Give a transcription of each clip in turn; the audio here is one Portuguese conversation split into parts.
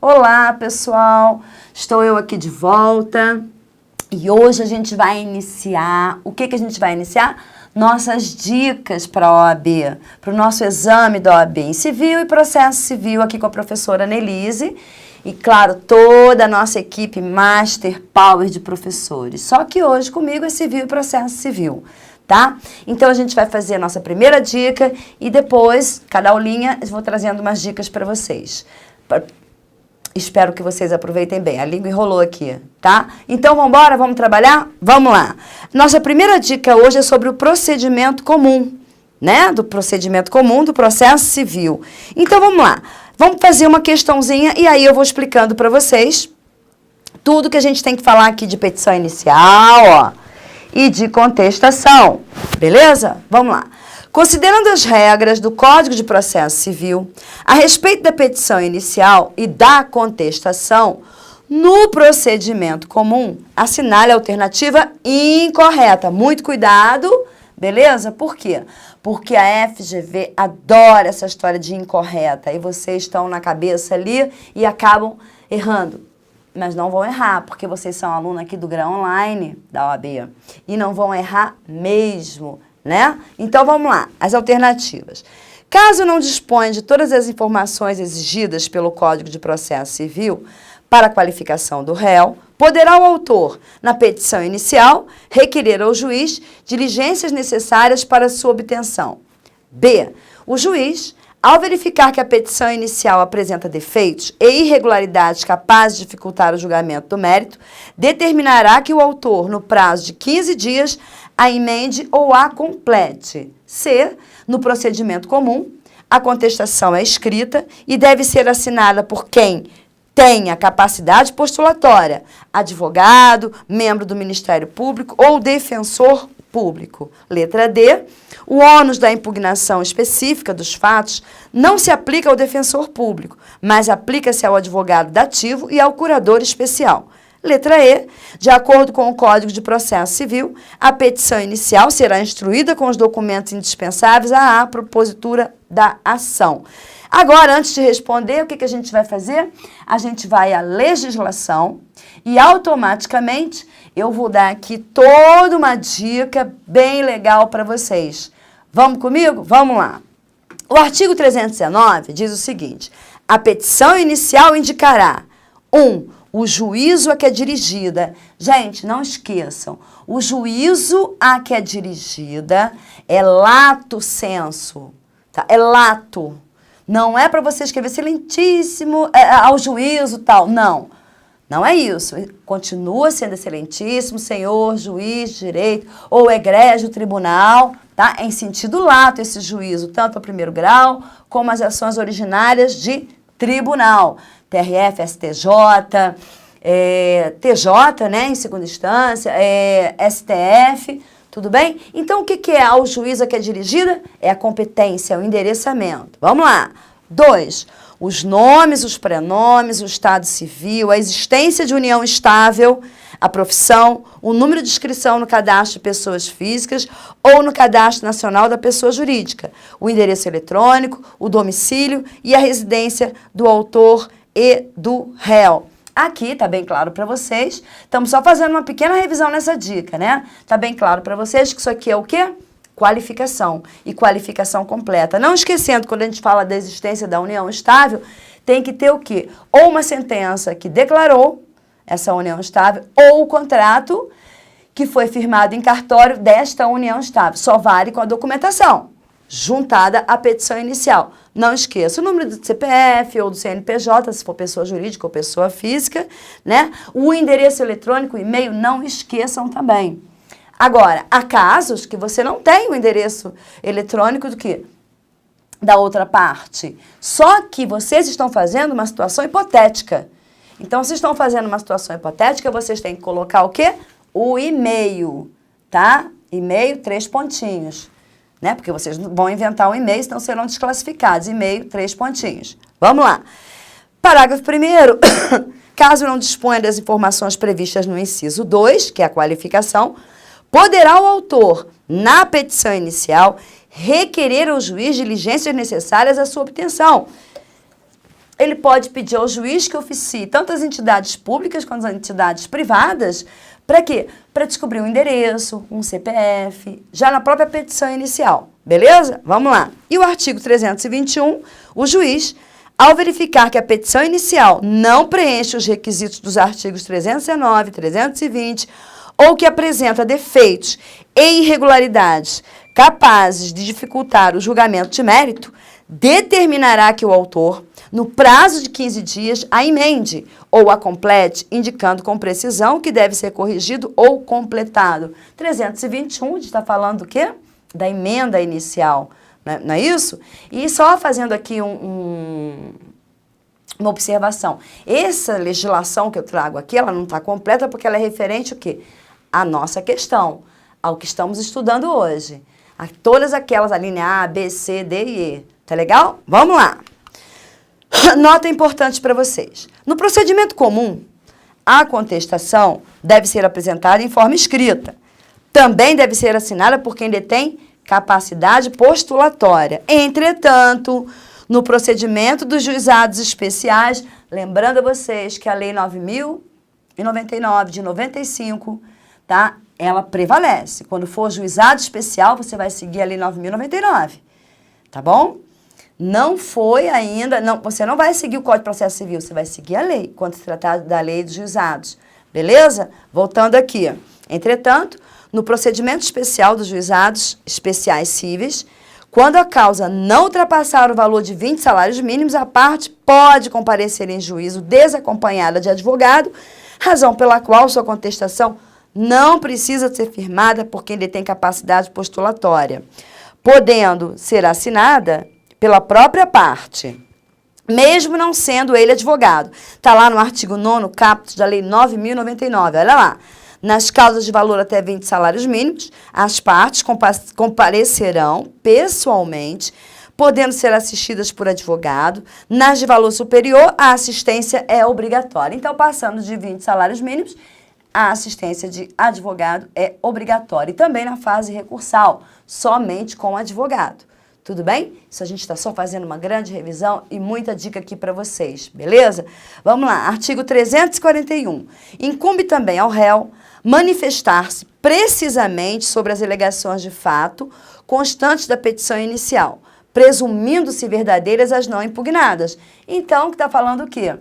Olá, pessoal! Estou eu aqui de volta e hoje a gente vai iniciar... O que a gente vai iniciar? Nossas dicas para a OAB, para o nosso exame da OAB em Civil e Processo Civil aqui com a professora Nelise e, claro, toda a nossa equipe Master Power de professores. Só que hoje comigo é Civil e Processo Civil, tá? Então a gente vai fazer a nossa primeira dica e depois, cada aulinha, eu vou trazendo umas dicas para vocês. Espero que vocês aproveitem bem. A língua enrolou aqui, tá? Então, vamos embora? Vamos trabalhar? Vamos lá. Nossa primeira dica hoje é sobre o procedimento comum, né? Do procedimento comum do processo civil. Então, vamos lá. Vamos fazer uma questãozinha e aí eu vou explicando para vocês tudo que a gente tem que falar aqui de petição inicial, ó, e de contestação. Beleza? Vamos lá. Considerando as regras do Código de Processo Civil a respeito da petição inicial e da contestação, no procedimento comum, assinale a alternativa incorreta. Muito cuidado, beleza? Por quê? Porque a FGV adora essa história de incorreta e vocês estão na cabeça ali e acabam errando. Mas não vão errar, porque vocês são alunos aqui do Grau Online da OAB e não vão errar mesmo, né? Então, vamos lá, as alternativas. Caso não disponha de todas as informações exigidas pelo Código de Processo Civil para a qualificação do réu, poderá o autor, na petição inicial, requerer ao juiz diligências necessárias para sua obtenção. B. O juiz, ao verificar que a petição inicial apresenta defeitos e irregularidades capazes de dificultar o julgamento do mérito, determinará que o autor, no prazo de 15 dias, a emende ou a complete. C. No procedimento comum, a contestação é escrita e deve ser assinada por quem tenha capacidade postulatória, advogado, membro do Ministério Público ou defensor público. Letra D. O ônus da impugnação específica dos fatos não se aplica ao defensor público, mas aplica-se ao advogado dativo e ao curador especial. Letra E. De acordo com o Código de Processo Civil, a petição inicial será instruída com os documentos indispensáveis à propositura da ação. Agora, antes de responder, o que a gente vai fazer? A gente vai à legislação e automaticamente eu vou dar aqui toda uma dica bem legal para vocês. Vamos comigo? Vamos lá. O artigo 319 diz o seguinte: a petição inicial indicará 1. O juízo a que é dirigida. Gente, não esqueçam, o juízo a que é dirigida é lato sensu, tá? É lato. Não é para você escrever excelentíssimo ao juízo tal. Não, não é isso. Continua sendo excelentíssimo, senhor, juiz, direito, ou egrégio tribunal, tá? É em sentido lato esse juízo, tanto ao primeiro grau, como as ações originárias de tribunal. TRF, STJ, TJ, né, em segunda instância, STF, tudo bem? Então, o que é ao juízo a que é dirigida? É a competência, o endereçamento. Vamos lá. 2. Os nomes, os prenomes, o estado civil, a existência de união estável, a profissão, o número de inscrição no cadastro de pessoas físicas ou no cadastro nacional da pessoa jurídica, o endereço eletrônico, o domicílio e a residência do autor e do réu. Aqui tá bem claro para vocês. Estamos só fazendo uma pequena revisão nessa dica, né? Tá bem claro para vocês que isso aqui é o quê? Qualificação e qualificação completa. Não esquecendo, quando a gente fala da existência da união estável, tem que ter o quê? Ou uma sentença que declarou essa união estável ou o contrato que foi firmado em cartório desta união estável. Só vale com a documentação juntada à petição inicial. Não esqueça o número do CPF ou do CNPJ, se for pessoa jurídica ou pessoa física, né? O endereço eletrônico, o e-mail, não esqueçam também. Agora, há casos que você não tem o endereço eletrônico do quê? Da outra parte. Só que vocês estão fazendo uma situação hipotética. Então, se estão fazendo uma situação hipotética, vocês têm que colocar o quê? O e-mail, tá? E-mail, 3 pontinhos. Né? Porque vocês vão inventar um e-mail, senão serão desclassificados. E-mail, 3 pontinhos. Vamos lá. Parágrafo 1º. Caso não disponha das informações previstas no inciso 2, que é a qualificação, poderá o autor, na petição inicial, requerer ao juiz diligências necessárias à sua obtenção. Ele pode pedir ao juiz que oficie tanto as entidades públicas quanto as entidades privadas. Para quê? Para descobrir um endereço, um CPF, já na própria petição inicial. Beleza? Vamos lá. E o artigo 321, o juiz, ao verificar que a petição inicial não preenche os requisitos dos artigos 319, 320, ou que apresenta defeitos e irregularidades capazes de dificultar o julgamento de mérito, determinará que o autor, no prazo de 15 dias, a emende ou a complete, indicando com precisão que deve ser corrigido ou completado. 321, a gente está falando do quê? Da emenda inicial, não é isso? E só fazendo aqui uma observação. Essa legislação que eu trago aqui, ela não está completa porque ela é referente ao quê? À nossa questão, ao que estamos estudando hoje. A todas aquelas, a linha A, B, C, D e E. Tá legal? Vamos lá. Nota importante para vocês. No procedimento comum, a contestação deve ser apresentada em forma escrita. Também deve ser assinada por quem detém capacidade postulatória. Entretanto, no procedimento dos juizados especiais, lembrando a vocês que a Lei 9.099 de 95, tá? Ela prevalece. Quando for juizado especial, você vai seguir a Lei 9.099, tá bom? Não foi ainda, você não vai seguir o Código de Processo Civil, você vai seguir a lei, quando se tratar da lei dos juizados, beleza? Voltando aqui. Entretanto, no procedimento especial dos juizados especiais cíveis, quando a causa não ultrapassar o valor de 20 salários mínimos, a parte pode comparecer em juízo desacompanhada de advogado, razão pela qual sua contestação não precisa ser firmada por quem detém capacidade postulatória, podendo ser assinada pela própria parte, mesmo não sendo ele advogado. Está lá no artigo 9º, caput da Lei 9.099, olha lá. Nas causas de valor até 20 salários mínimos, as partes comparecerão pessoalmente, podendo ser assistidas por advogado. Nas de valor superior, a assistência é obrigatória. Então, passando de 20 salários mínimos, a assistência de advogado é obrigatória. E também na fase recursal, somente com advogado. Tudo bem? Isso a gente está só fazendo uma grande revisão e muita dica aqui para vocês, beleza? Vamos lá, artigo 341. Incumbe também ao réu manifestar-se precisamente sobre as alegações de fato constantes da petição inicial, presumindo-se verdadeiras as não impugnadas. Então, que está falando o quê?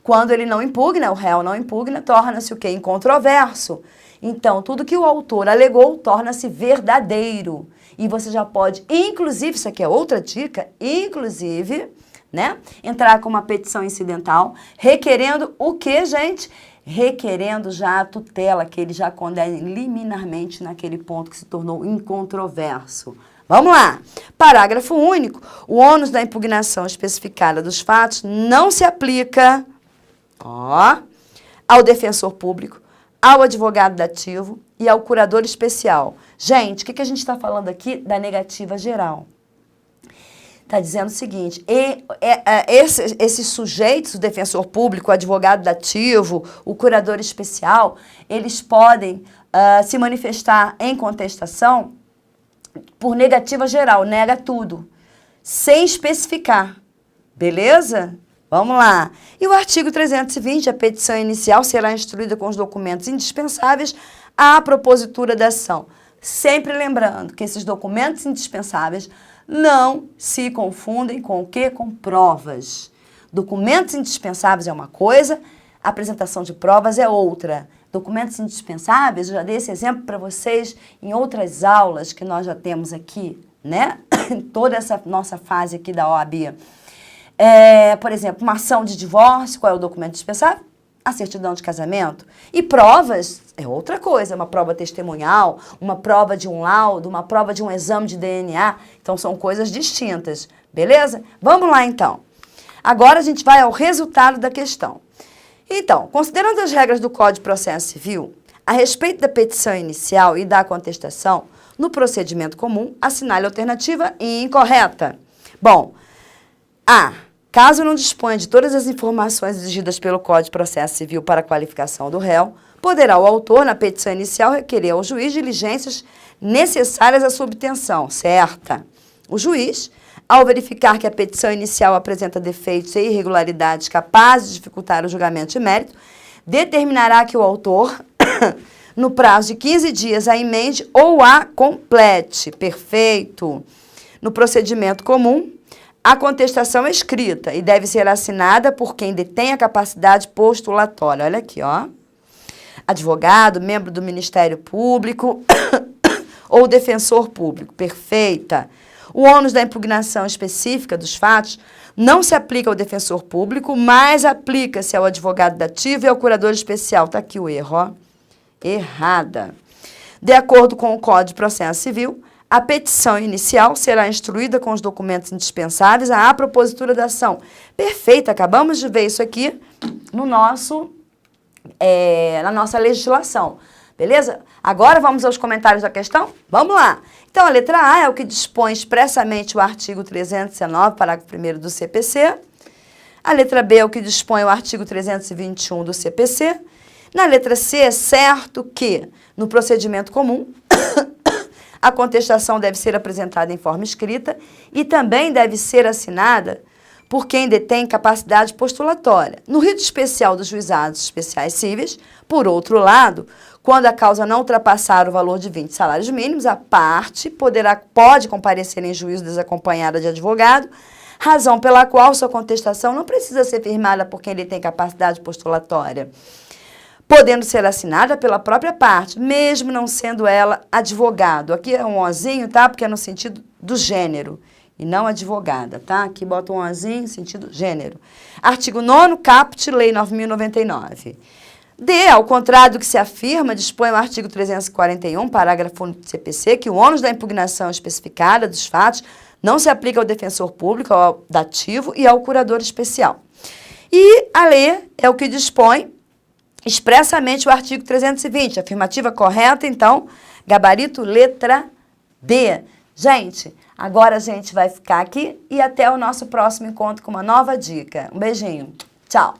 Quando ele não impugna, o réu não impugna, torna-se o quê? Incontroverso. Então, tudo que o autor alegou torna-se verdadeiro. E você já pode, inclusive, isso aqui é outra dica, inclusive, né, entrar com uma petição incidental, requerendo o quê, gente? Requerendo já a tutela, que ele já condene liminarmente naquele ponto que se tornou incontroverso. Vamos lá. Parágrafo único. O ônus da impugnação especificada dos fatos não se aplica, ao defensor público, ao advogado dativo e ao curador especial. Gente, o que a gente está falando aqui da negativa geral? Está dizendo o seguinte, esses sujeitos, o defensor público, o advogado dativo, o curador especial, eles podem se manifestar em contestação por negativa geral, nega tudo, sem especificar, beleza? Vamos lá. E o artigo 320, a petição inicial será instruída com os documentos indispensáveis à propositura da ação. Sempre lembrando que esses documentos indispensáveis não se confundem com o quê? Com provas. Documentos indispensáveis é uma coisa, apresentação de provas é outra. Documentos indispensáveis, eu já dei esse exemplo para vocês em outras aulas que nós já temos aqui, né? Em toda essa nossa fase aqui da OAB. Por exemplo, uma ação de divórcio, qual é o documento indispensável? A certidão de casamento. E provas é outra coisa, uma prova testemunhal, uma prova de um laudo, uma prova de um exame de DNA. Então, são coisas distintas, beleza? Vamos lá, então. Agora, a gente vai ao resultado da questão. Então, considerando as regras do Código de Processo Civil, a respeito da petição inicial e da contestação, no procedimento comum, assinale a alternativa incorreta. Bom, A. Caso não disponha de todas as informações exigidas pelo Código de Processo Civil para a qualificação do réu, poderá o autor, na petição inicial, requerer ao juiz diligências necessárias à sua obtenção, certa. O juiz, ao verificar que a petição inicial apresenta defeitos e irregularidades capazes de dificultar o julgamento de mérito, determinará que o autor, no prazo de 15 dias, a emende ou a complete. Perfeito. No procedimento comum, a contestação é escrita e deve ser assinada por quem detém a capacidade postulatória. Olha aqui, ó. Advogado, membro do Ministério Público ou defensor público. Perfeita. O ônus da impugnação específica dos fatos não se aplica ao defensor público, mas aplica-se ao advogado dativo e ao curador especial. Está aqui o erro, ó. Errada. De acordo com o Código de Processo Civil, a petição inicial será instruída com os documentos indispensáveis à propositura da ação. Perfeito, acabamos de ver isso aqui no na nossa legislação. Beleza? Agora vamos aos comentários da questão? Vamos lá! Então, a letra A é o que dispõe expressamente o artigo 319, parágrafo 1º do CPC. A letra B é o que dispõe o artigo 321 do CPC. Na letra C, é certo que, no procedimento comum, a contestação deve ser apresentada em forma escrita e também deve ser assinada por quem detém capacidade postulatória. No rito especial dos juizados especiais cíveis, por outro lado, quando a causa não ultrapassar o valor de 20 salários mínimos, a parte pode comparecer em juízo desacompanhada de advogado, razão pela qual sua contestação não precisa ser firmada por quem detém capacidade postulatória, podendo ser assinada pela própria parte, mesmo não sendo ela advogado. Aqui é um ozinho, tá? Porque é no sentido do gênero e não advogada, tá? Aqui bota um ozinho, sentido gênero. Artigo 9º, caput, Lei 9.099. D, ao contrário do que se afirma, dispõe o artigo 341, parágrafo único do CPC, que o ônus da impugnação especificada dos fatos não se aplica ao defensor público, ao dativo e ao curador especial. E a lei é o que dispõe expressamente o artigo 320, afirmativa correta, então, gabarito letra D. Gente, agora a gente vai ficar aqui e até o nosso próximo encontro com uma nova dica. Um beijinho. Tchau!